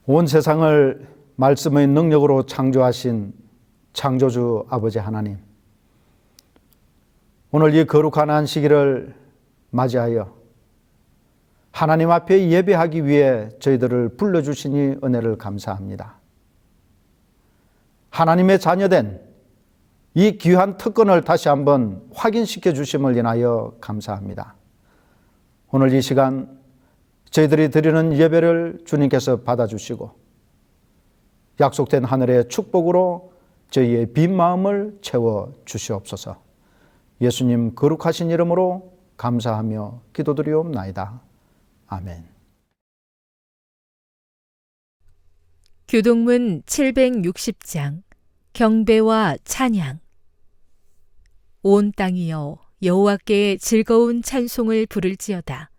온 세상을 말씀의 능력으로 창조하신 창조주 아버지 하나님, 오늘 이 거룩한 안식일을 맞이하여 하나님 앞에 예배하기 위해 저희들을 불러주시니 은혜를 감사합니다. 하나님의 자녀된 이 귀한 특권을 다시 한번 확인시켜 주심을 인하여 감사합니다. 오늘 이 시간 저희들이 드리는 예배를 주님께서 받아주시고 약속된 하늘의 축복으로 저희의 빈 마음을 채워 주시옵소서. 예수님 거룩하신 이름으로 감사하며 기도드리옵나이다. 아멘. 교동문 760장 경배와 찬양. 온 땅이여 여호와께 즐거운 찬송을 부를지어다.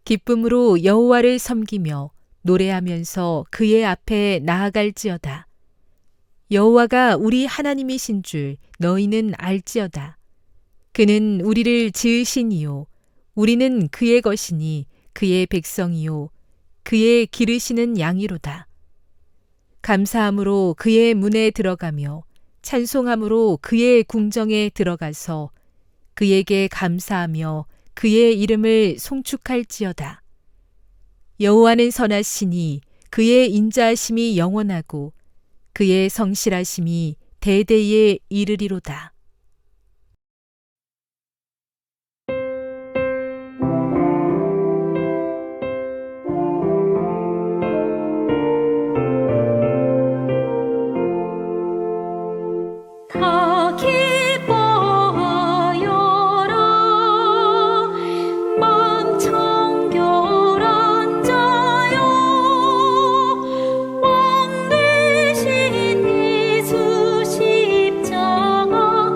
기쁨으로 여호와를 섬기며 노래하면서 그의 앞에 나아갈지어다. 여호와가 우리 하나님이신 줄 너희는 알지어다. 그는 우리를 지으시니요 우리는 그의 것이니 그의 백성이요 그의 기르시는 양이로다. 감사함으로 그의 문에 들어가며 찬송함으로 그의 궁정에 들어가서 그에게 감사하며 그의 이름을 송축할지어다. 여호와는 선하시니 그의 인자하심이 영원하고 그의 성실하심이 대대에 이르리로다. 다 기뻐하여라 맘 청결한 자여 왕 대신 예수 십자가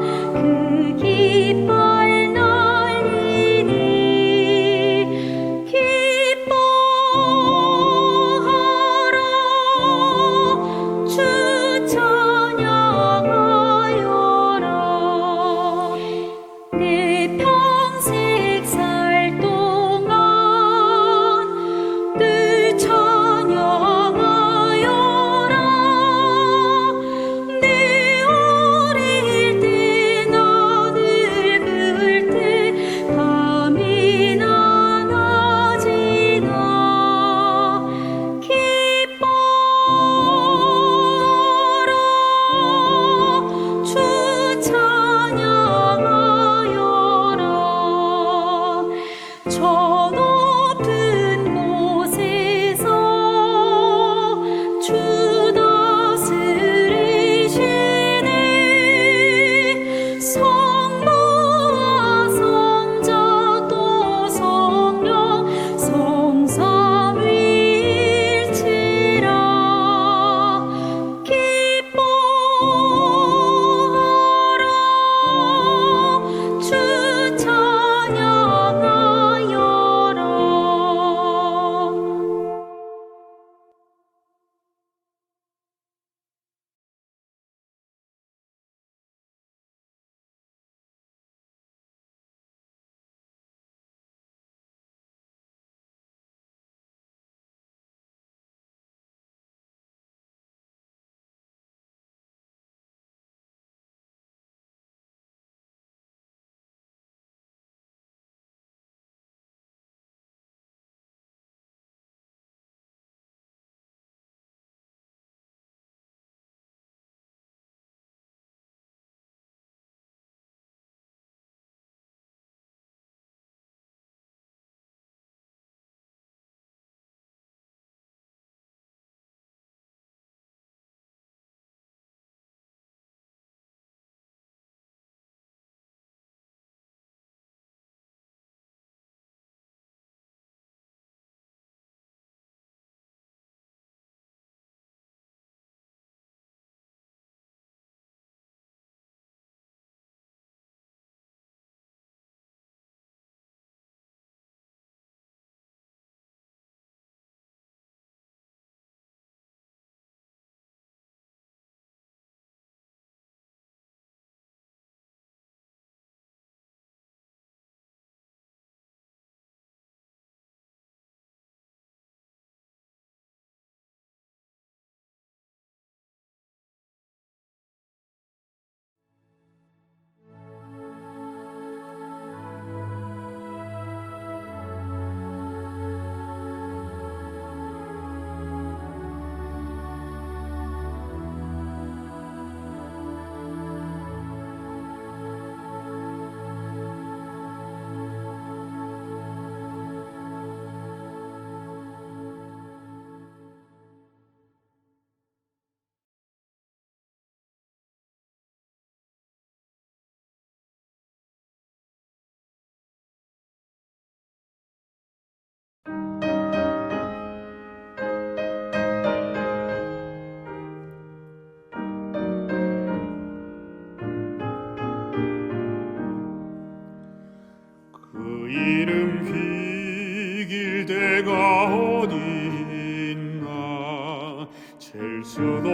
잴 수도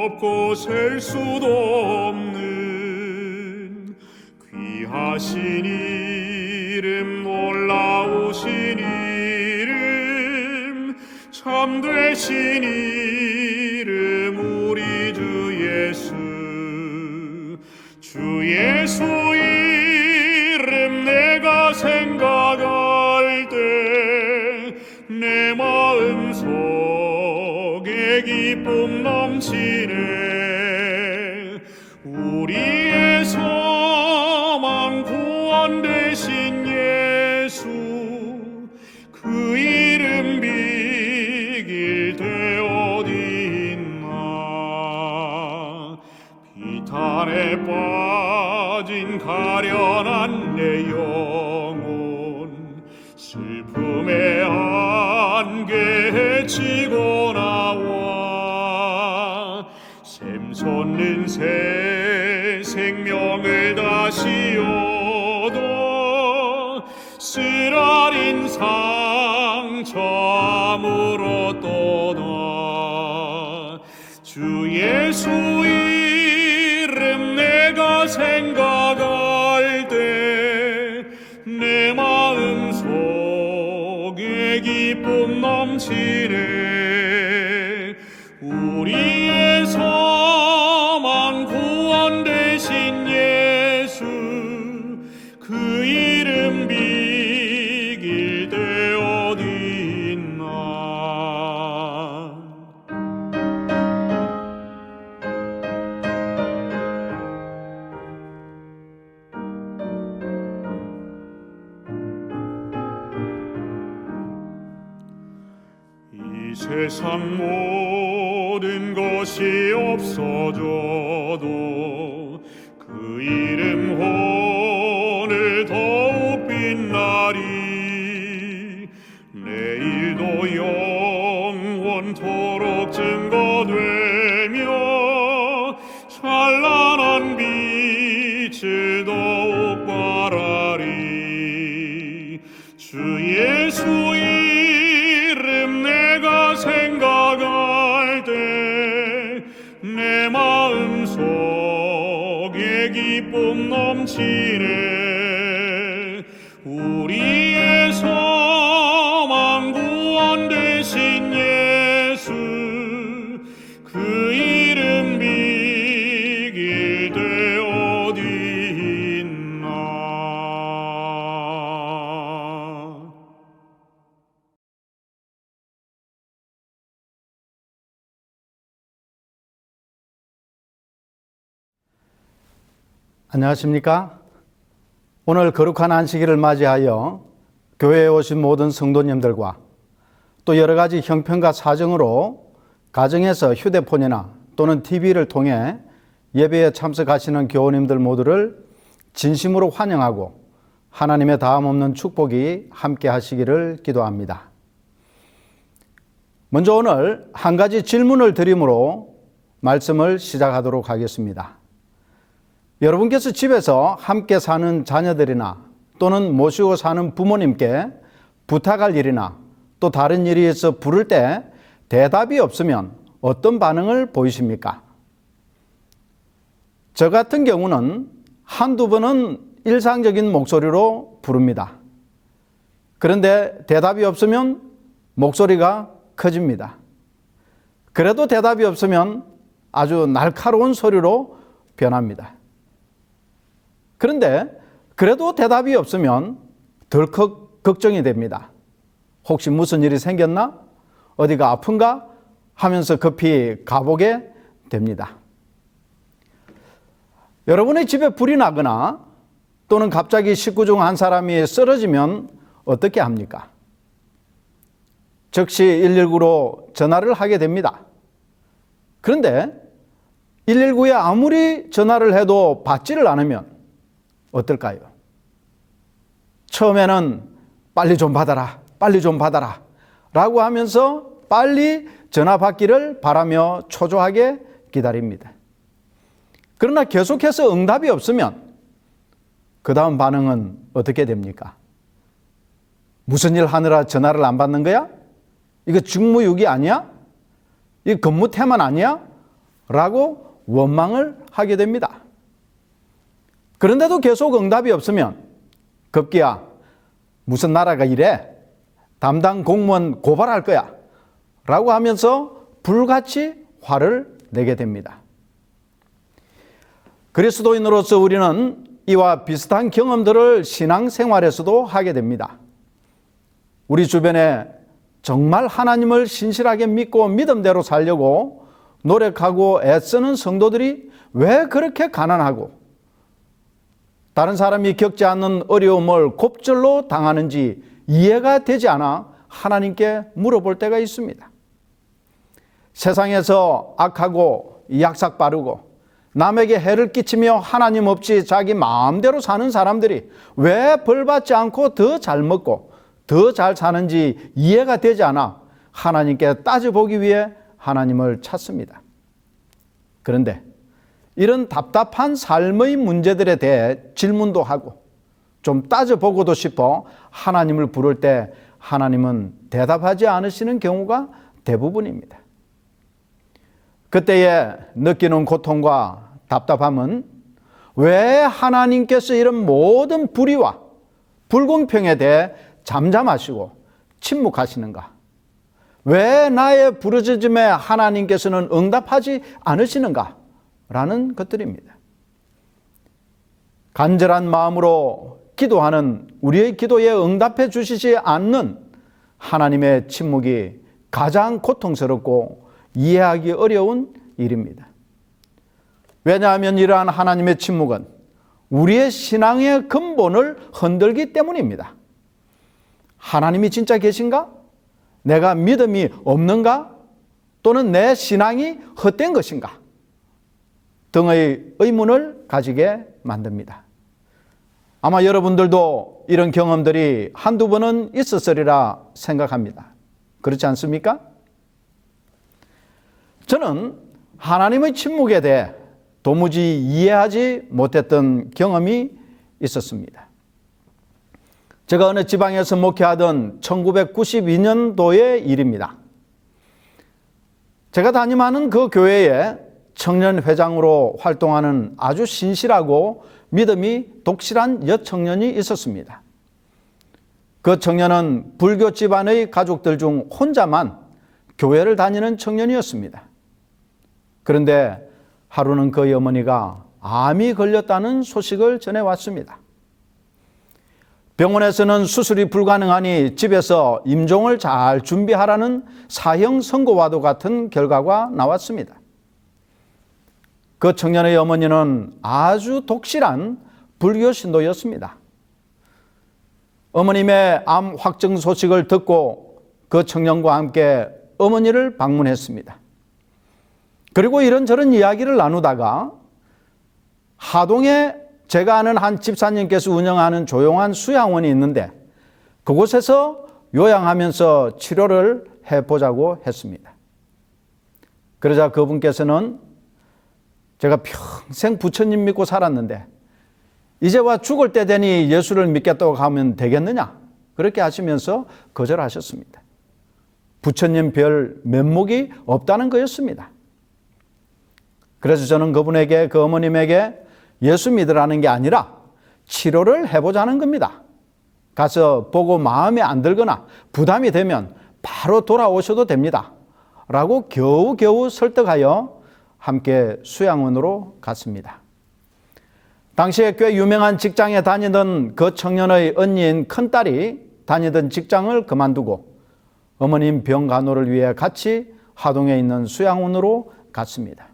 없고 셀 수도 없는 귀하신 이름, 놀라우신 이름, 참되신 이름, 우리 주 예수. 주 예수 이름 내가 생각할 때 내 마음 속에 기쁨 넘치네. 우리의 소망 구원 되신 예수, 그 이름 비길 데 어디 있나. 비탄에 빠진 가련한 내 영혼, 슬픔의 안개에 지고 나와 샘솟는 새 생명을 다시 얻어 쓰라린 상처함으로 떠나. 주 예수 이름 내가 생각할 때 내 마음 속에 기쁨 넘치네. 우리의 소망 구원 되신 예수, 그 이름 비길 데 어디 있나. 이 세상 모든 것이 없어져도 그 이름 오늘 더욱 빛나리. 내일도 영원토록 증거되며 찬란한 빛을 더욱 발하리. 주 예수 이름 내가 생각할 때 내 마음 속에 기쁨 넘치네. 우리의 소망 구원 되신 예수, 그 이름 비길 데 어디 있나. 안녕하십니까? 오늘 거룩한 안식일을 맞이하여 교회에 오신 모든 성도님들과 또 여러 가지 형편과 사정으로 가정에서 휴대폰이나 또는 TV를 통해 예배에 참석하시는 교우님들 모두를 진심으로 환영하고 하나님의 다함없는 축복이 함께 하시기를 기도합니다. 먼저 오늘 한 가지 질문을 드림으로 말씀을 시작하도록 하겠습니다. 여러분께서 집에서 함께 사는 자녀들이나 또는 모시고 사는 부모님께 부탁할 일이나 또 다른 일이 있어 부를 때 대답이 없으면 어떤 반응을 보이십니까? 저 같은 경우는 한두 번은 일상적인 목소리로 부릅니다. 그런데 대답이 없으면 목소리가 커집니다. 그래도 대답이 없으면 아주 날카로운 소리로 변합니다. 그런데 그래도 대답이 없으면 덜컥 걱정이 됩니다. 혹시 무슨 일이 생겼나? 어디가 아픈가? 하면서 급히 가보게 됩니다. 여러분의 집에 불이 나거나 또는 갑자기 식구 중 한 사람이 쓰러지면 어떻게 합니까? 즉시 119로 전화를 하게 됩니다. 그런데 119에 아무리 전화를 해도 받지를 않으면 어떨까요? 처음에는 빨리 좀 받아라, 빨리 좀 받아라 라고 하면서 빨리 전화 받기를 바라며 초조하게 기다립니다. 그러나 계속해서 응답이 없으면 그 다음 반응은 어떻게 됩니까? 무슨 일 하느라 전화를 안 받는 거야? 이거 직무유기 아니야? 이 근무 태만 아니야? 라고 원망을 하게 됩니다. 그런데도 계속 응답이 없으면 급기야 무슨 나라가 이래? 담당 공무원 고발할 거야 라고 하면서 불같이 화를 내게 됩니다. 그리스도인으로서 우리는 이와 비슷한 경험들을 신앙생활에서도 하게 됩니다. 우리 주변에 정말 하나님을 신실하게 믿고 믿음대로 살려고 노력하고 애쓰는 성도들이 왜 그렇게 가난하고 다른 사람이 겪지 않는 어려움을 곱절로 당하는지 이해가 되지 않아 하나님께 물어볼 때가 있습니다. 세상에서 악하고 약삭 빠르고 남에게 해를 끼치며 하나님 없이 자기 마음대로 사는 사람들이 왜 벌받지 않고 더 잘 먹고 더 잘 사는지 이해가 되지 않아 하나님께 따져보기 위해 하나님을 찾습니다. 그런데 이런 답답한 삶의 문제들에 대해 질문도 하고 좀 따져보고도 싶어 하나님을 부를 때 하나님은 대답하지 않으시는 경우가 대부분입니다. 그때에 느끼는 고통과 답답함은 왜 하나님께서 이런 모든 불의와 불공평에 대해 잠잠하시고 침묵하시는가? 왜 나의 부르짖음에 하나님께서는 응답하지 않으시는가? 라는 것들입니다. 간절한 마음으로 기도하는 우리의 기도에 응답해 주시지 않는 하나님의 침묵이 가장 고통스럽고 이해하기 어려운 일입니다. 왜냐하면 이러한 하나님의 침묵은 우리의 신앙의 근본을 흔들기 때문입니다. 하나님이 진짜 계신가? 내가 믿음이 없는가? 또는 내 신앙이 헛된 것인가? 등의 의문을 가지게 만듭니다. 아마 여러분들도 이런 경험들이 한두 번은 있었으리라 생각합니다. 그렇지 않습니까? 저는 하나님의 침묵에 대해 도무지 이해하지 못했던 경험이 있었습니다. 제가 어느 지방에서 목회하던 1992년도의 일입니다. 제가 담임하는 그 교회에 청년 회장으로 활동하는 아주 신실하고 믿음이 독실한 여청년이 있었습니다. 그 청년은 불교 집안의 가족들 중 혼자만 교회를 다니는 청년이었습니다. 그런데 하루는 그의 어머니가 암이 걸렸다는 소식을 전해왔습니다. 병원에서는 수술이 불가능하니 집에서 임종을 잘 준비하라는 사형 선고와도 같은 결과가 나왔습니다. 그 청년의 어머니는 아주 독실한 불교 신도였습니다. 어머님의 암 확정 소식을 듣고 그 청년과 함께 어머니를 방문했습니다. 그리고 이런저런 이야기를 나누다가 하동에 제가 아는 한 집사님께서 운영하는 조용한 수양원이 있는데 그곳에서 요양하면서 치료를 해보자고 했습니다. 그러자 그분께서는 제가 평생 부처님 믿고 살았는데 이제 와 죽을 때 되니 예수를 믿겠다고 하면 되겠느냐? 그렇게 하시면서 거절하셨습니다. 부처님 별 면목이 없다는 거였습니다. 그래서 저는 그분에게, 그 어머님에게 예수 믿으라는 게 아니라 치료를 해보자는 겁니다. 가서 보고 마음에 안 들거나 부담이 되면 바로 돌아오셔도 됩니다. 라고 겨우겨우 설득하여 함께 수양원으로 갔습니다. 당시에 꽤 유명한 직장에 다니던 그 청년의 언니인 큰딸이 다니던 직장을 그만두고 어머님 병 간호를 위해 같이 하동에 있는 수양원으로 갔습니다.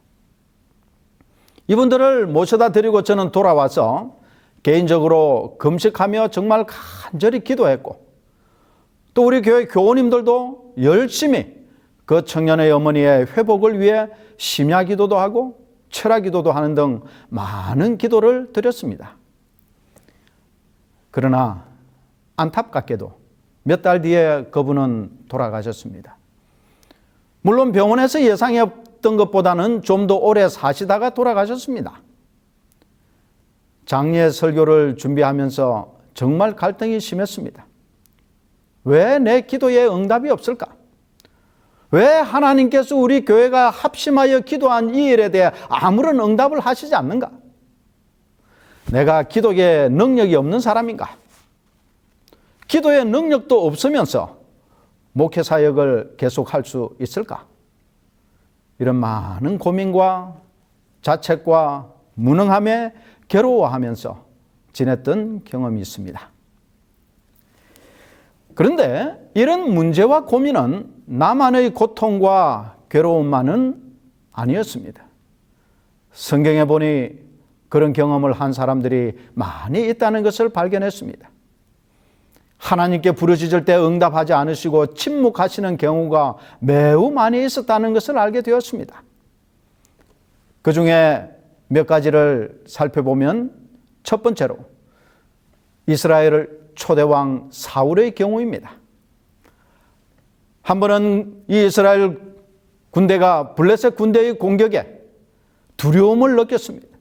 이분들을 모셔다 드리고 저는 돌아와서 개인적으로 금식하며 정말 간절히 기도했고 또 우리 교회 교우님들도 열심히 그 청년의 어머니의 회복을 위해 심야 기도도 하고 철야 기도도 하는 등 많은 기도를 드렸습니다. 그러나 안타깝게도 몇 달 뒤에 그분은 돌아가셨습니다. 물론 병원에서 예상했던 것보다는 좀 더 오래 사시다가 돌아가셨습니다. 장례 설교를 준비하면서 정말 갈등이 심했습니다. 왜 내 기도에 응답이 없을까? 왜 하나님께서 우리 교회가 합심하여 기도한 이 일에 대해 아무런 응답을 하시지 않는가? 내가 기도에 능력이 없는 사람인가? 기도에 능력도 없으면서 목회 사역을 계속할 수 있을까? 이런 많은 고민과 자책과 무능함에 괴로워하면서 지냈던 경험이 있습니다. 그런데 이런 문제와 고민은 나만의 고통과 괴로움만은 아니었습니다. 성경에 보니 그런 경험을 한 사람들이 많이 있다는 것을 발견했습니다. 하나님께 부르짖을 때 응답하지 않으시고 침묵하시는 경우가 매우 많이 있었다는 것을 알게 되었습니다. 그 중에 몇 가지를 살펴보면 첫 번째로 이스라엘 초대왕 사울의 경우입니다. 한 번은 이 이스라엘 군대가 블레셋 군대의 공격에 두려움을 느꼈습니다.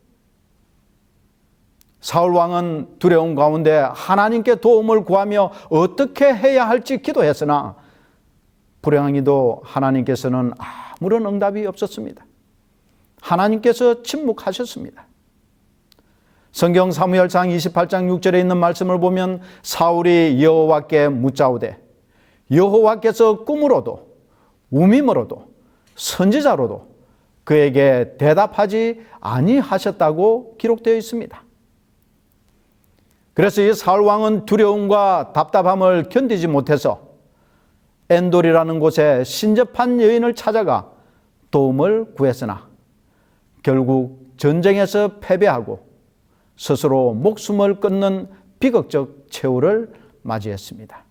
사울 왕은 두려움 가운데 하나님께 도움을 구하며 어떻게 해야 할지 기도했으나 불행하게도 하나님께서는 아무런 응답이 없었습니다. 하나님께서 침묵하셨습니다. 성경 사무엘상 28장 6절에 있는 말씀을 보면 사울이 여호와께 묻자오되 여호와께서 꿈으로도 우밈으로도 선지자로도 그에게 대답하지 아니하셨다고 기록되어 있습니다. 그래서 이 사울 왕은 두려움과 답답함을 견디지 못해서 엔돌이라는 곳에 신접한 여인을 찾아가 도움을 구했으나 결국 전쟁에서 패배하고 스스로 목숨을 끊는 비극적 최후를 맞이했습니다.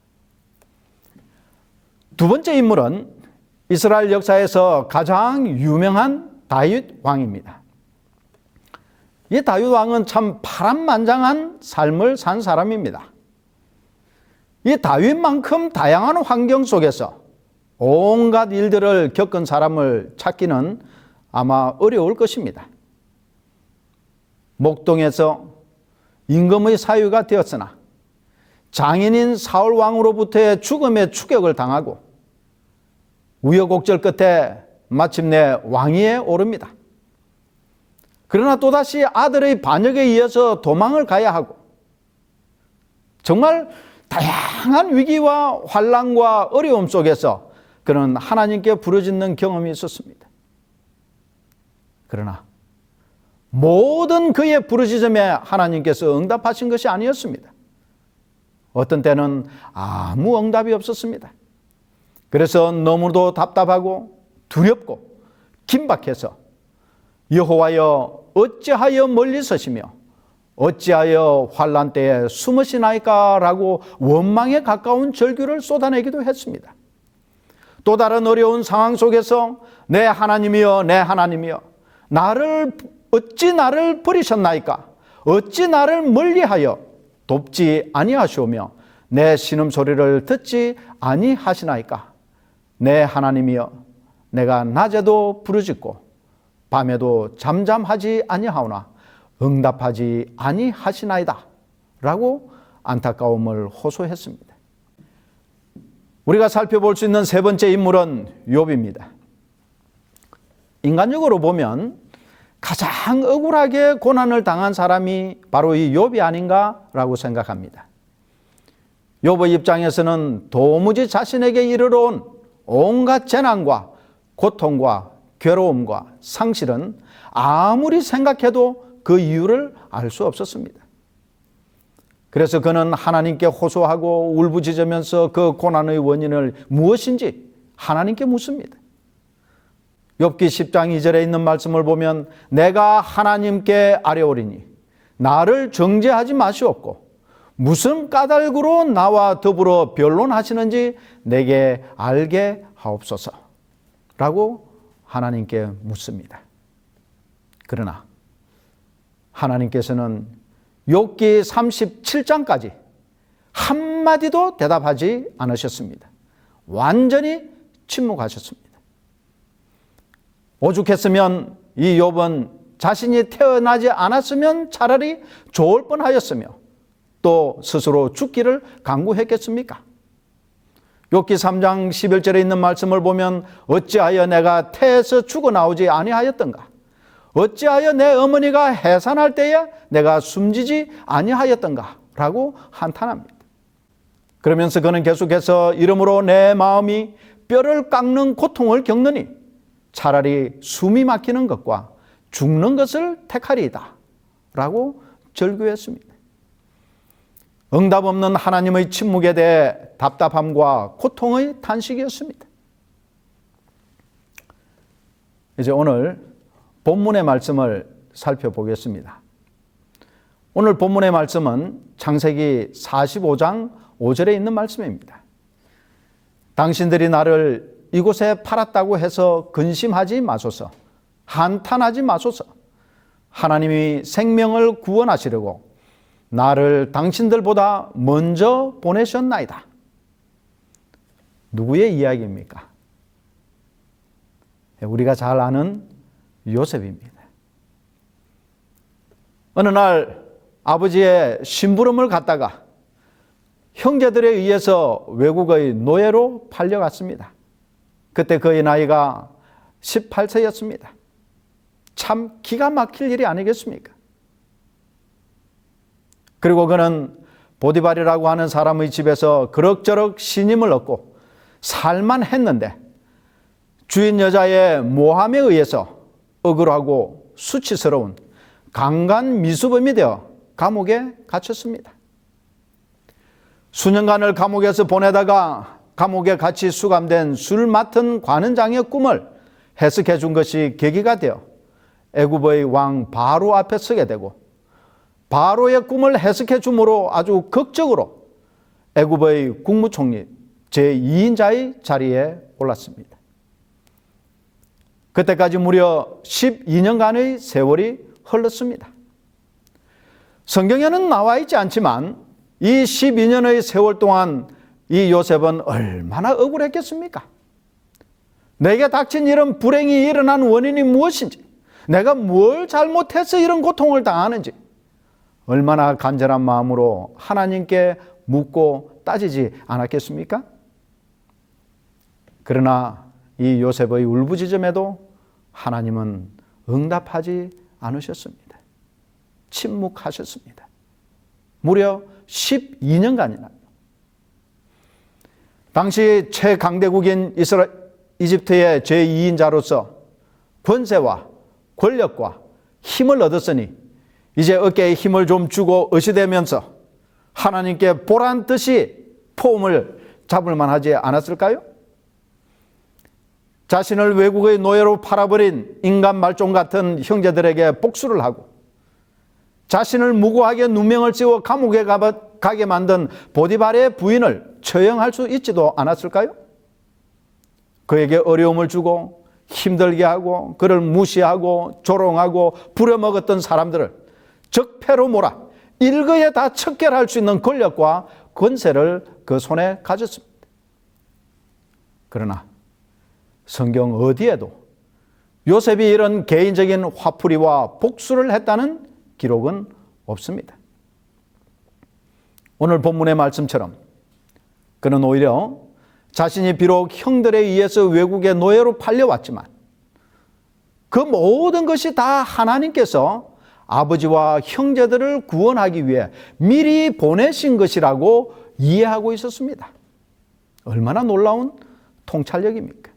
두 번째 인물은 이스라엘 역사에서 가장 유명한 다윗 왕입니다. 이 다윗 왕은 참 파란만장한 삶을 산 사람입니다. 이 다윗만큼 다양한 환경 속에서 온갖 일들을 겪은 사람을 찾기는 아마 어려울 것입니다. 목동에서 임금의 사유가 되었으나 장인인 사울 왕으로부터의 죽음의 추격을 당하고 우여곡절 끝에 마침내 왕위에 오릅니다. 그러나 또다시 아들의 반역에 이어서 도망을 가야 하고 정말 다양한 위기와 환난과 어려움 속에서 그는 하나님께 부르짖는 경험이 있었습니다. 그러나 모든 그의 부르짖음에 하나님께서 응답하신 것이 아니었습니다. 어떤 때는 아무 응답이 없었습니다. 그래서 너무도 답답하고 두렵고 긴박해서 여호와여 어찌하여 멀리 서시며 어찌하여 환난 때에 숨으시나이까 라고 원망에 가까운 절규를 쏟아내기도 했습니다. 또 다른 어려운 상황 속에서 내 하나님이여 내 하나님이여 어찌 나를 버리셨나이까 어찌 나를 멀리하여 돕지 아니하시오며 내 신음소리를 듣지 아니하시나이까 내 하나님이여 내가 낮에도 부르짖고 밤에도 잠잠하지 아니하오나 응답하지 아니하시나이다 라고 안타까움을 호소했습니다. 우리가 살펴볼 수 있는 세 번째 인물은 욥입니다. 인간적으로 보면 가장 억울하게 고난을 당한 사람이 바로 이 욥이 아닌가라고 생각합니다. 욥의 입장에서는 도무지 자신에게 이르러 온 온갖 재난과 고통과 괴로움과 상실은 아무리 생각해도 그 이유를 알 수 없었습니다. 그래서 그는 하나님께 호소하고 울부짖으면서 그 고난의 원인을 무엇인지 하나님께 묻습니다. 욥기 10장 2절에 있는 말씀을 보면 내가 하나님께 아뢰오리니 나를 정죄하지 마시옵고 무슨 까닭으로 나와 더불어 변론하시는지 내게 알게 하옵소서 라고 하나님께 묻습니다. 그러나 하나님께서는 욥기 37장까지 한마디도 대답하지 않으셨습니다. 완전히 침묵하셨습니다. 오죽했으면 이 욥은 자신이 태어나지 않았으면 차라리 좋을 뻔하였으며 또 스스로 죽기를 강구했겠습니까? 욥기 3장 11절에 있는 말씀을 보면 어찌하여 내가 태에서 죽어나오지 아니하였던가? 어찌하여 내 어머니가 해산할 때에 내가 숨지지 아니하였던가? 라고 한탄합니다. 그러면서 그는 계속해서 이러므로 내 마음이 뼈를 깎는 고통을 겪느니 차라리 숨이 막히는 것과 죽는 것을 택하리이다 라고 절규했습니다. 응답 없는 하나님의 침묵에 대해 답답함과 고통의 탄식이었습니다. 이제 오늘 본문의 말씀을 살펴보겠습니다. 오늘 본문의 말씀은 창세기 45장 5절에 있는 말씀입니다. 당신들이 나를 이곳에 팔았다고 해서 근심하지 마소서, 한탄하지 마소서. 하나님이 생명을 구원하시려고 나를 당신들보다 먼저 보내셨나이다. 누구의 이야기입니까? 우리가 잘 아는 요셉입니다. 어느 날 아버지의 심부름을 갔다가 형제들에 의해서 외국의 노예로 팔려갔습니다. 그때 그의 나이가 18세였습니다. 참 기가 막힐 일이 아니겠습니까? 그리고 그는 보디발이라고 하는 사람의 집에서 그럭저럭 신임을 얻고 살만 했는데 주인 여자의 모함에 의해서 억울하고 수치스러운 강간 미수범이 되어 감옥에 갇혔습니다. 수년간을 감옥에서 보내다가 감옥에 같이 수감된 술 맡은 관원장의 꿈을 해석해 준 것이 계기가 되어 애굽의 왕 바로 앞에 서게 되고 바로의 꿈을 해석해 줌으로 아주 극적으로 애굽의 국무총리 제2인자의 자리에 올랐습니다. 그때까지 무려 12년간의 세월이 흘렀습니다. 성경에는 나와 있지 않지만 이 12년의 세월 동안 이 요셉은 얼마나 억울했겠습니까? 내게 닥친 이런 불행이 일어난 원인이 무엇인지, 내가 뭘 잘못해서 이런 고통을 당하는지 얼마나 간절한 마음으로 하나님께 묻고 따지지 않았겠습니까? 그러나 이 요셉의 울부짖음에도 하나님은 응답하지 않으셨습니다. 침묵하셨습니다. 무려 12년간이나. 당시 최강대국인 이집트의 제2인자로서 권세와 권력과 힘을 얻었으니 이제 어깨에 힘을 좀 주고 의시되면서 하나님께 보란 듯이 포음을 잡을 만하지 않았을까요? 자신을 외국의 노예로 팔아버린 인간 말종 같은 형제들에게 복수를 하고 자신을 무고하게 누명을 씌워 감옥에 가게 만든 보디발의 부인을 처형할 수 있지도 않았을까요? 그에게 어려움을 주고 힘들게 하고 그를 무시하고 조롱하고 부려먹었던 사람들을 적폐로 몰아 일거에 다 척결할 수 있는 권력과 권세를 그 손에 가졌습니다. 그러나 성경 어디에도 요셉이 이런 개인적인 화풀이와 복수를 했다는 기록은 없습니다. 오늘 본문의 말씀처럼 그는 오히려 자신이 비록 형들에 의해서 외국의 노예로 팔려왔지만 그 모든 것이 다 하나님께서 아버지와 형제들을 구원하기 위해 미리 보내신 것이라고 이해하고 있었습니다. 얼마나 놀라운 통찰력입니까?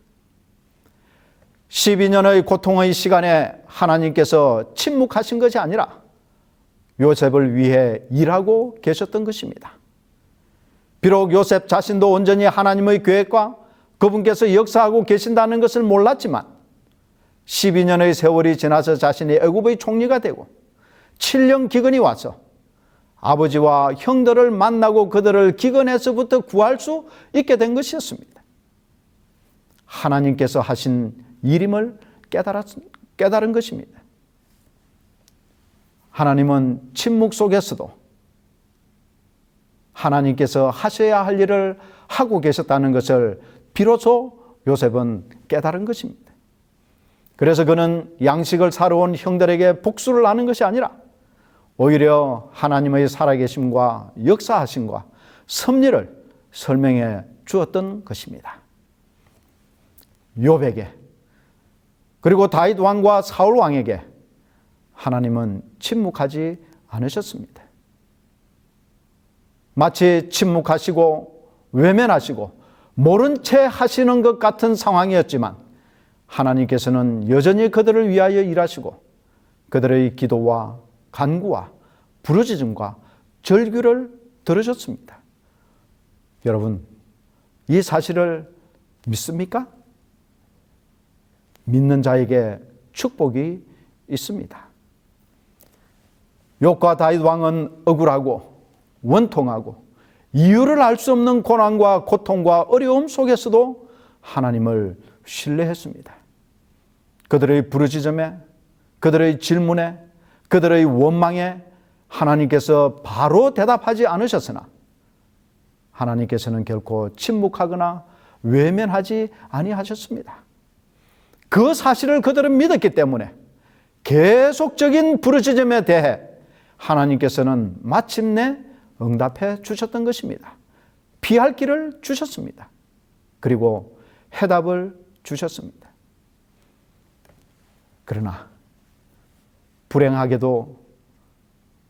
12년의 고통의 시간에 하나님께서 침묵하신 것이 아니라 요셉을 위해 일하고 계셨던 것입니다. 비록 요셉 자신도 온전히 하나님의 계획과 그분께서 역사하고 계신다는 것을 몰랐지만 12년의 세월이 지나서 자신이 애굽의 총리가 되고 7년 기근이 와서 아버지와 형들을 만나고 그들을 기근에서부터 구할 수 있게 된 것이었습니다. 하나님께서 하신 일임을 깨달은 것입니다. 하나님은 침묵 속에서도 하나님께서 하셔야 할 일을 하고 계셨다는 것을 비로소 요셉은 깨달은 것입니다. 그래서 그는 양식을 사러 온 형들에게 복수를 하는 것이 아니라 오히려 하나님의 살아계심과 역사하심과 섭리를 설명해 주었던 것입니다. 욥에게 그리고 다윗 왕과 사울 왕에게 하나님은 침묵하지 않으셨습니다. 마치 침묵하시고 외면하시고 모른 채 하시는 것 같은 상황이었지만 하나님께서는 여전히 그들을 위하여 일하시고 그들의 기도와 간구와 부르짖음과 절규를 들으셨습니다. 여러분, 이 사실을 믿습니까? 믿는 자에게 축복이 있습니다. 욥과 다윗 왕은 억울하고 원통하고 이유를 알 수 없는 고난과 고통과 어려움 속에서도 하나님을 신뢰했습니다. 그들의 부르짖음에, 그들의 질문에, 그들의 원망에 하나님께서 바로 대답하지 않으셨으나 하나님께서는 결코 침묵하거나 외면하지 아니하셨습니다. 그 사실을 그들은 믿었기 때문에 계속적인 부르짖음에 대해 하나님께서는 마침내 응답해 주셨던 것입니다. 피할 길을 주셨습니다. 그리고 해답을 주셨습니다. 그러나 불행하게도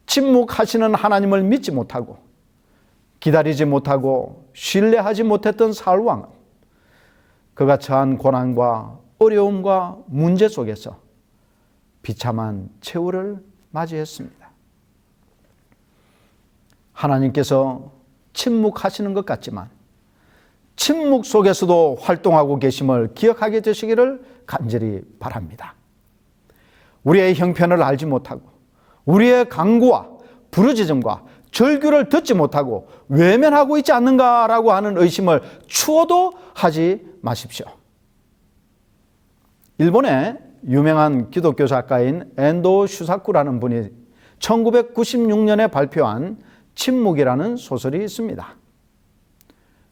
침묵하시는 하나님을 믿지 못하고 기다리지 못하고 신뢰하지 못했던 사울 왕은 그가 처한 고난과 어려움과 문제 속에서 비참한 최후를 맞이했습니다. 하나님께서 침묵하시는 것 같지만 침묵 속에서도 활동하고 계심을 기억하게 되시기를 간절히 바랍니다. 우리의 형편을 알지 못하고 우리의 간구와 부르짖음과 절규를 듣지 못하고 외면하고 있지 않는가라고 하는 의심을 추호도 하지 마십시오. 일본의 유명한 기독교 작가인 엔도 슈사쿠라는 분이 1996년에 발표한 침묵이라는 소설이 있습니다.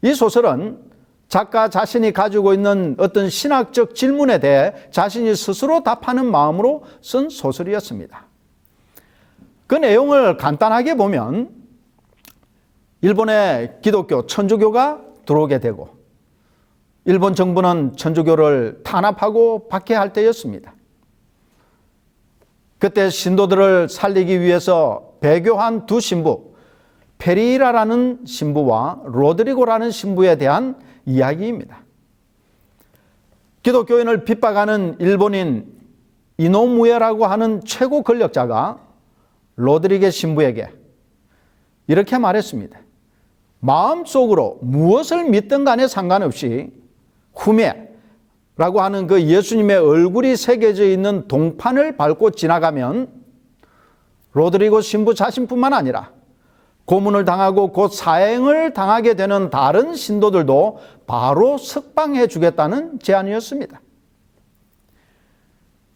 이 소설은 작가 자신이 가지고 있는 어떤 신학적 질문에 대해 자신이 스스로 답하는 마음으로 쓴 소설이었습니다. 그 내용을 간단하게 보면 일본의 기독교 천주교가 들어오게 되고 일본 정부는 천주교를 탄압하고 박해할 때였습니다. 그때 신도들을 살리기 위해서 배교한 두 신부, 페리라라는 신부와 로드리고라는 신부에 대한 이야기입니다. 기독교인을 핍박하는 일본인 이노무에라고 하는 최고 권력자가 로드리게 신부에게 이렇게 말했습니다. 마음속으로 무엇을 믿든 간에 상관없이 후메라고 하는 그 예수님의 얼굴이 새겨져 있는 동판을 밟고 지나가면 로드리고 신부 자신뿐만 아니라 고문을 당하고 곧 사형을 당하게 되는 다른 신도들도 바로 석방해 주겠다는 제안이었습니다.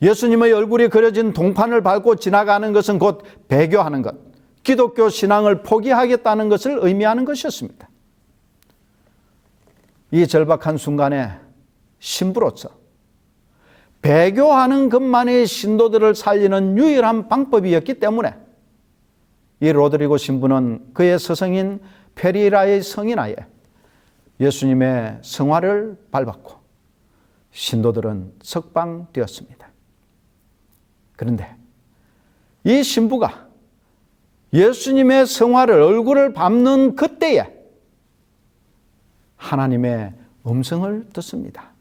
예수님의 얼굴이 그려진 동판을 밟고 지나가는 것은 곧 배교하는 것, 기독교 신앙을 포기하겠다는 것을 의미하는 것이었습니다. 이 절박한 순간에 신부로서 배교하는 것만이 신도들을 살리는 유일한 방법이었기 때문에 이 로드리고 신부는 그의 스승인 페리라의 성인하에 예수님의 성화를 밟았고 신도들은 석방되었습니다. 그런데 이 신부가 예수님의 성화를 얼굴을 밟는 그때에 하나님의 음성을 듣습니다.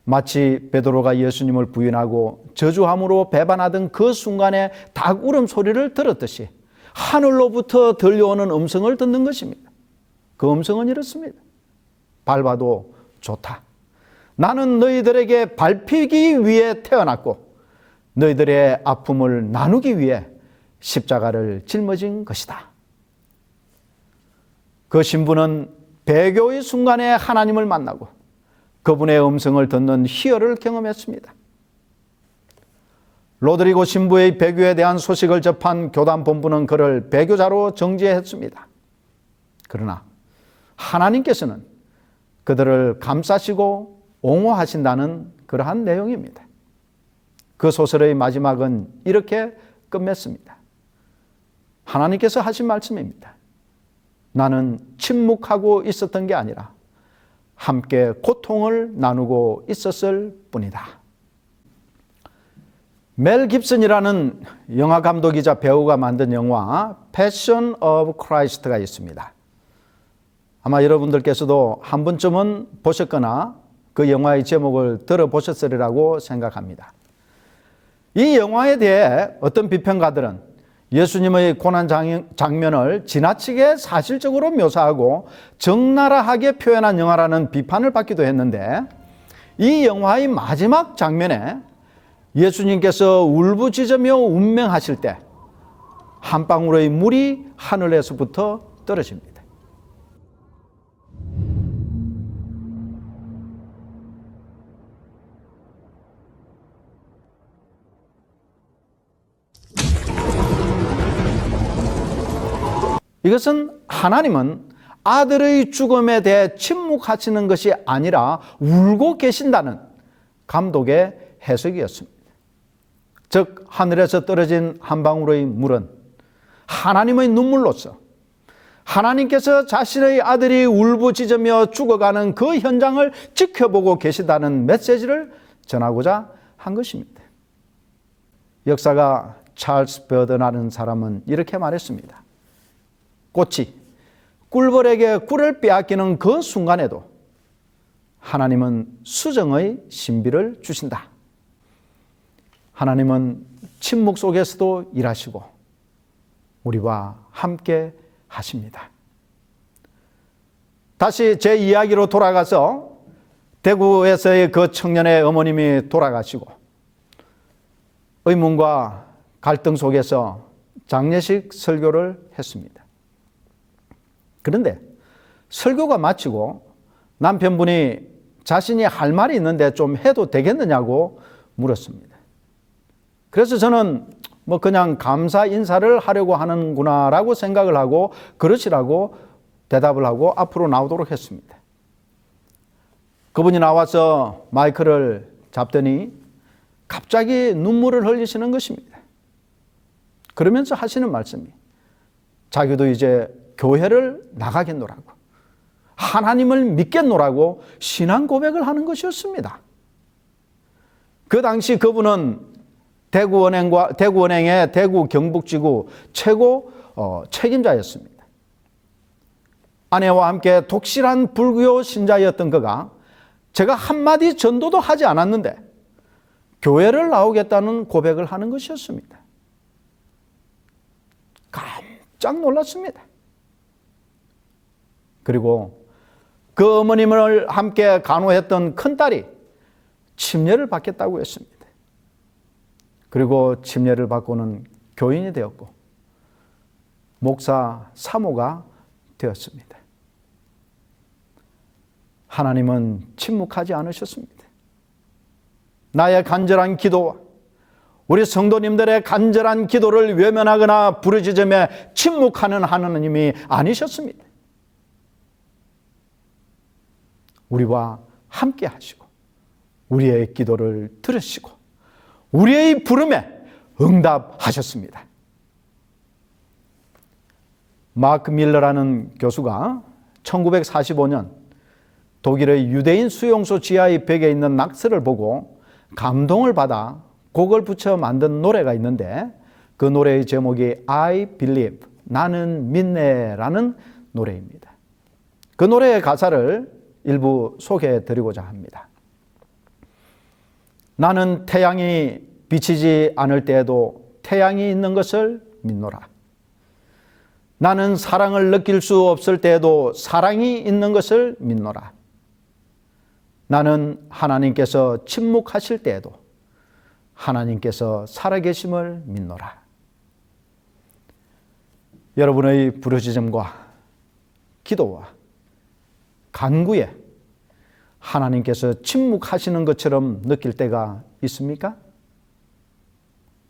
마치 베드로가 예수님을 부인하고 저주함으로 배반하던 그 순간에 닭 울음소리를 들었듯이 하늘로부터 들려오는 음성을 듣는 것입니다. 그 음성은 이렇습니다. 밟아도 좋다. 나는 너희들에게 밟히기 위해 태어났고 너희들의 아픔을 나누기 위해 십자가를 짊어진 것이다. 그 신부는 배교의 순간에 하나님을 만나고 그분의 음성을 듣는 희열을 경험했습니다. 로드리고 신부의 배교에 대한 소식을 접한 교단 본부는 그를 배교자로 정지했습니다. 그러나 하나님께서는 그들을 감싸시고 옹호하신다는 그러한 내용입니다. 그 소설의 마지막은 이렇게 끝맺습니다. 하나님께서 하신 말씀입니다. 나는 침묵하고 있었던 게 아니라 함께 고통을 나누고 있었을 뿐이다. 멜 깁슨이라는 영화 감독이자 배우가 만든 영화 패션 오브 크라이스트가 있습니다. 아마 여러분들께서도 한 번쯤은 보셨거나 그 영화의 제목을 들어보셨으리라고 생각합니다. 이 영화에 대해 어떤 비평가들은 예수님의 고난 장면을 지나치게 사실적으로 묘사하고 적나라하게 표현한 영화라는 비판을 받기도 했는데, 이 영화의 마지막 장면에 예수님께서 울부짖으며 운명하실 때 한 방울의 물이 하늘에서부터 떨어집니다. 이것은 하나님은 아들의 죽음에 대해 침묵하시는 것이 아니라 울고 계신다는 감독의 해석이었습니다. 즉, 하늘에서 떨어진 한 방울의 물은 하나님의 눈물로서 하나님께서 자신의 아들이 울부짖으며 죽어가는 그 현장을 지켜보고 계시다는 메시지를 전하고자 한 것입니다. 역사가 찰스 버든이라는 사람은 이렇게 말했습니다. 꽃이 꿀벌에게 꿀을 빼앗기는 그 순간에도 하나님은 수정의 신비를 주신다. 하나님은 침묵 속에서도 일하시고 우리와 함께 하십니다. 다시 제 이야기로 돌아가서 대구에서의 그 청년의 어머님이 돌아가시고 의문과 갈등 속에서 장례식 설교를 했습니다. 그런데 설교가 마치고 남편분이 자신이 할 말이 있는데 좀 해도 되겠느냐고 물었습니다. 그래서 저는 그냥 감사 인사를 하려고 하는구나라고 생각을 하고 그러시라고 대답을 하고 앞으로 나오도록 했습니다. 그분이 나와서 마이크를 잡더니 갑자기 눈물을 흘리시는 것입니다. 그러면서 하시는 말씀이 자기도 이제 교회를 나가겠노라고, 하나님을 믿겠노라고 신앙 고백을 하는 것이었습니다. 그 당시 그분은 대구은행의 대구 경북지구 최고 책임자였습니다. 아내와 함께 독실한 불교 신자였던 그가 제가 한마디 전도도 하지 않았는데 교회를 나오겠다는 고백을 하는 것이었습니다. 깜짝 놀랐습니다. 그리고 그 어머님을 함께 간호했던 큰딸이 침례를 받겠다고 했습니다. 그리고 침례를 받고는 교인이 되었고 목사 사모가 되었습니다. 하나님은 침묵하지 않으셨습니다. 나의 간절한 기도와 우리 성도님들의 간절한 기도를 외면하거나 부르짖으며 침묵하는 하나님이 아니셨습니다. 우리와 함께 하시고 우리의 기도를 들으시고 우리의 부름에 응답하셨습니다. 마크 밀러라는 교수가 1945년 독일의 유대인 수용소 지하의 벽에 있는 낙서를 보고 감동을 받아 곡을 붙여 만든 노래가 있는데 그 노래의 제목이 I Believe, 나는 믿네라는 노래입니다. 그 노래의 가사를 일부 소개해 드리고자 합니다. 나는 태양이 비치지 않을 때에도 태양이 있는 것을 믿노라. 나는 사랑을 느낄 수 없을 때에도 사랑이 있는 것을 믿노라. 나는 하나님께서 침묵하실 때에도 하나님께서 살아계심을 믿노라. 여러분의 부르짖음과 기도와 간구에 하나님께서 침묵하시는 것처럼 느낄 때가 있습니까?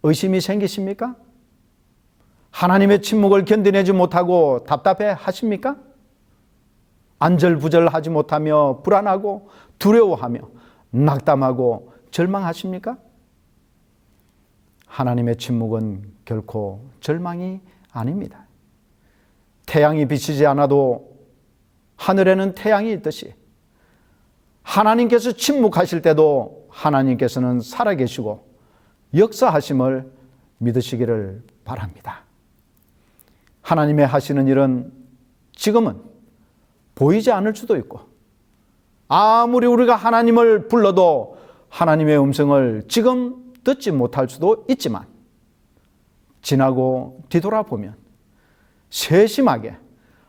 의심이 생기십니까? 하나님의 침묵을 견디내지 못하고 답답해 하십니까? 안절부절하지 못하며 불안하고 두려워하며 낙담하고 절망하십니까? 하나님의 침묵은 결코 절망이 아닙니다. 태양이 비치지 않아도 하늘에는 태양이 있듯이 하나님께서 침묵하실 때도 하나님께서는 살아계시고 역사하심을 믿으시기를 바랍니다. 하나님의 하시는 일은 지금은 보이지 않을 수도 있고, 아무리 우리가 하나님을 불러도 하나님의 음성을 지금 듣지 못할 수도 있지만, 지나고 뒤돌아보면 세심하게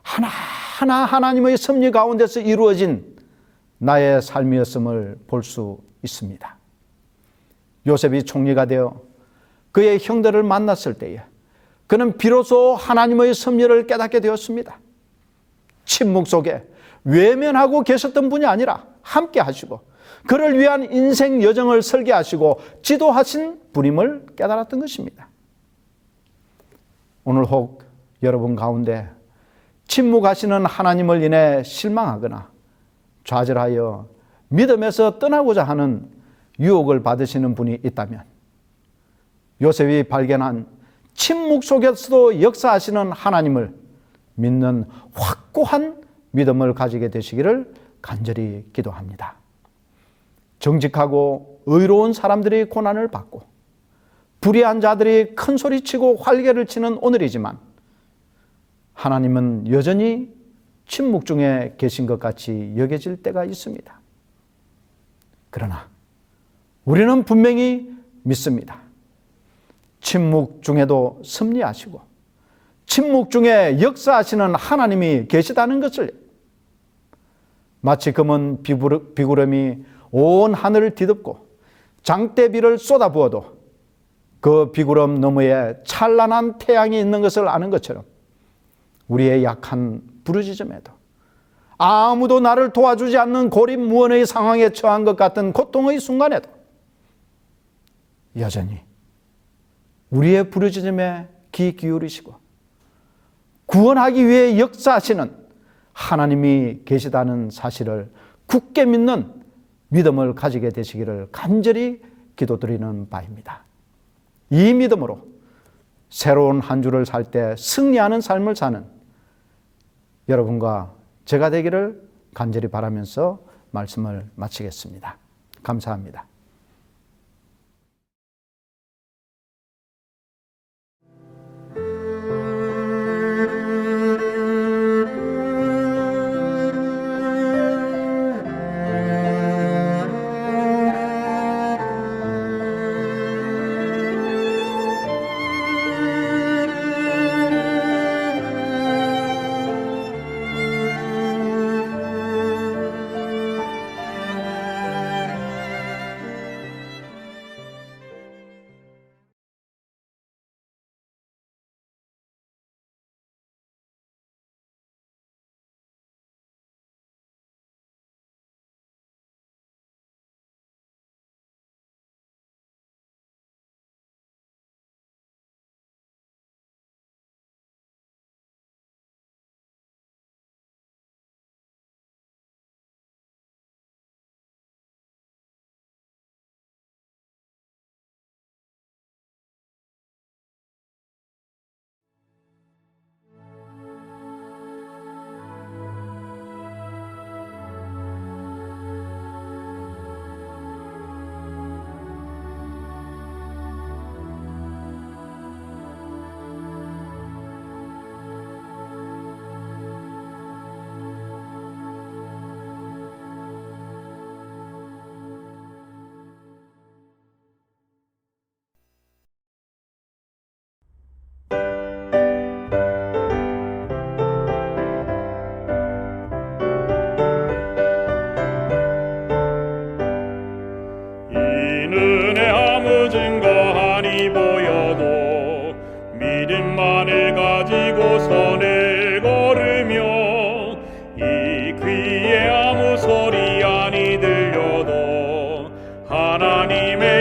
하나하나 하나님의 섭리 가운데서 이루어진 나의 삶이었음을 볼 수 있습니다. 요셉이 총리가 되어 그의 형들을 만났을 때에 그는 비로소 하나님의 섭리를 깨닫게 되었습니다. 침묵 속에 외면하고 계셨던 분이 아니라 함께 하시고 그를 위한 인생 여정을 설계하시고 지도하신 분임을 깨달았던 것입니다. 오늘 혹 여러분 가운데 침묵하시는 하나님을 인해 실망하거나 좌절하여 믿음에서 떠나고자 하는 유혹을 받으시는 분이 있다면, 요셉이 발견한 침묵 속에서도 역사하시는 하나님을 믿는 확고한 믿음을 가지게 되시기를 간절히 기도합니다. 정직하고 의로운 사람들이 고난을 받고 불의한 자들이 큰 소리치고 활개를 치는 오늘이지만, 하나님은 여전히 침묵 중에 계신 것 같이 여겨질 때가 있습니다. 그러나 우리는 분명히 믿습니다. 침묵 중에도 섭리하시고 침묵 중에 역사하시는 하나님이 계시다는 것을, 마치 검은 비구름이 온 하늘을 뒤덮고 장대비를 쏟아부어도 그 비구름 너머에 찬란한 태양이 있는 것을 아는 것처럼, 우리의 약한 부르짖음에도, 아무도 나를 도와주지 않는 고립무원의 상황에 처한 것 같은 고통의 순간에도 여전히 우리의 부르짖음에 귀 기울이시고 구원하기 위해 역사하시는 하나님이 계시다는 사실을 굳게 믿는 믿음을 가지게 되시기를 간절히 기도드리는 바입니다. 이 믿음으로 새로운 한 주를 살 때 승리하는 삶을 사는 여러분과 제가 되기를 간절히 바라면서 말씀을 마치겠습니다. 감사합니다.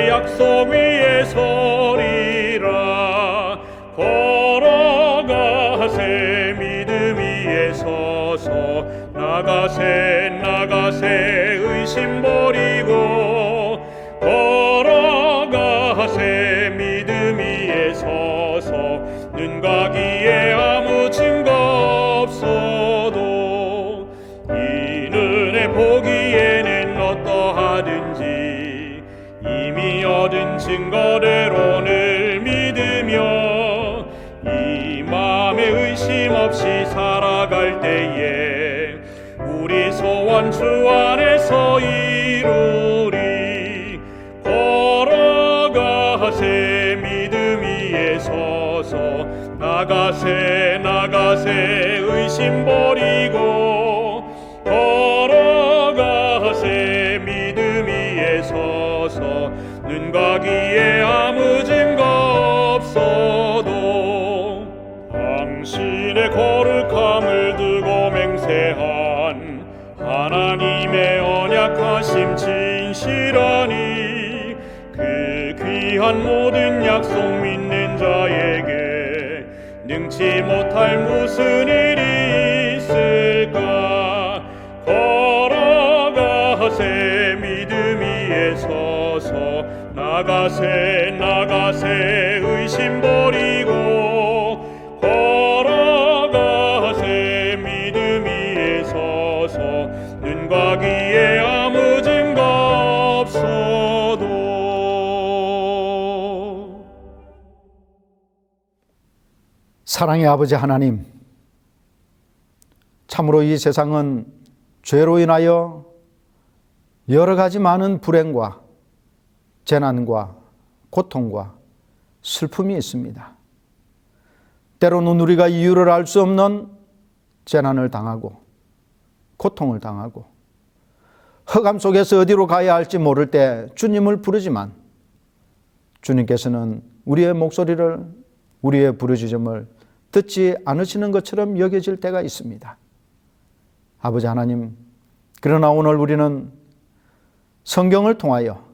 약속 위에 서리라. 걸어가세 믿음 위에 서서 나가세 의심 버리고 걸어가세 믿음 위에 서서 눈 가기에 아무 증거 없어도 이 눈에 보기에는 이미 얻은 증거대로 늘 믿으며 이 맘에 의심 없이 살아갈 때에 우리 소원 주 안에서 이루리. 걸어가세 믿음 위에 서서 나가세 나가세 의심 버리고 걸어가세 믿음 위에 서서 눈과 귀에 아무 증거 없어도 당신의 거룩함을 두고 맹세한 하나님의 언약하심 진실하니 그 귀한 모든 약속 믿는 자에게 능치 못할 무슨 일이 있을까. 걸어가세 믿음 위에 서서 나가세 나가세 의심 버리고 걸어가세 믿음 위에 서서 눈과 귀에 아무 증거 없어도. 사랑의 아버지 하나님, 참으로 이 세상은 죄로 인하여 여러 가지 많은 불행과 재난과 고통과 슬픔이 있습니다. 때로는 우리가 이유를 알 수 없는 재난을 당하고 고통을 당하고 흑암 속에서 어디로 가야 할지 모를 때 주님을 부르지만 주님께서는 우리의 목소리를, 우리의 부르짖음을 듣지 않으시는 것처럼 여겨질 때가 있습니다. 아버지 하나님, 그러나 오늘 우리는 성경을 통하여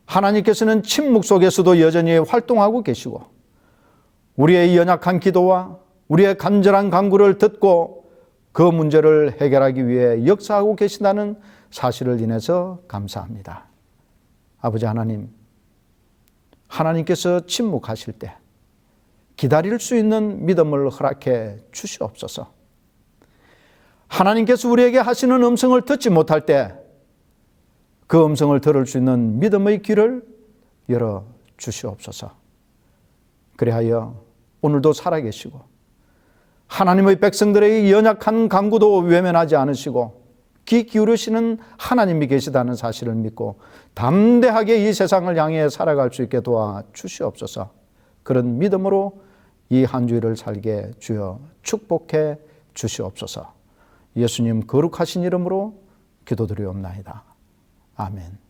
하나님께서는 침묵 속에서도 여전히 활동하고 계시고 우리의 연약한 기도와 우리의 간절한 간구를 듣고 그 문제를 해결하기 위해 역사하고 계신다는 사실을 인해서 감사합니다. 아버지 하나님, 하나님께서 침묵하실 때 기다릴 수 있는 믿음을 허락해 주시옵소서. 하나님께서 우리에게 하시는 음성을 듣지 못할 때 그 음성을 들을 수 있는 믿음의 귀를 열어 주시옵소서. 그리하여 오늘도 살아계시고 하나님의 백성들의 연약한 간구도 외면하지 않으시고 귀 기울이시는 하나님이 계시다는 사실을 믿고 담대하게 이 세상을 향해 살아갈 수 있게 도와 주시옵소서. 그런 믿음으로 이 한 주일을 살게 주여 축복해 주시옵소서. 예수님 거룩하신 이름으로 기도드리옵나이다. 아멘.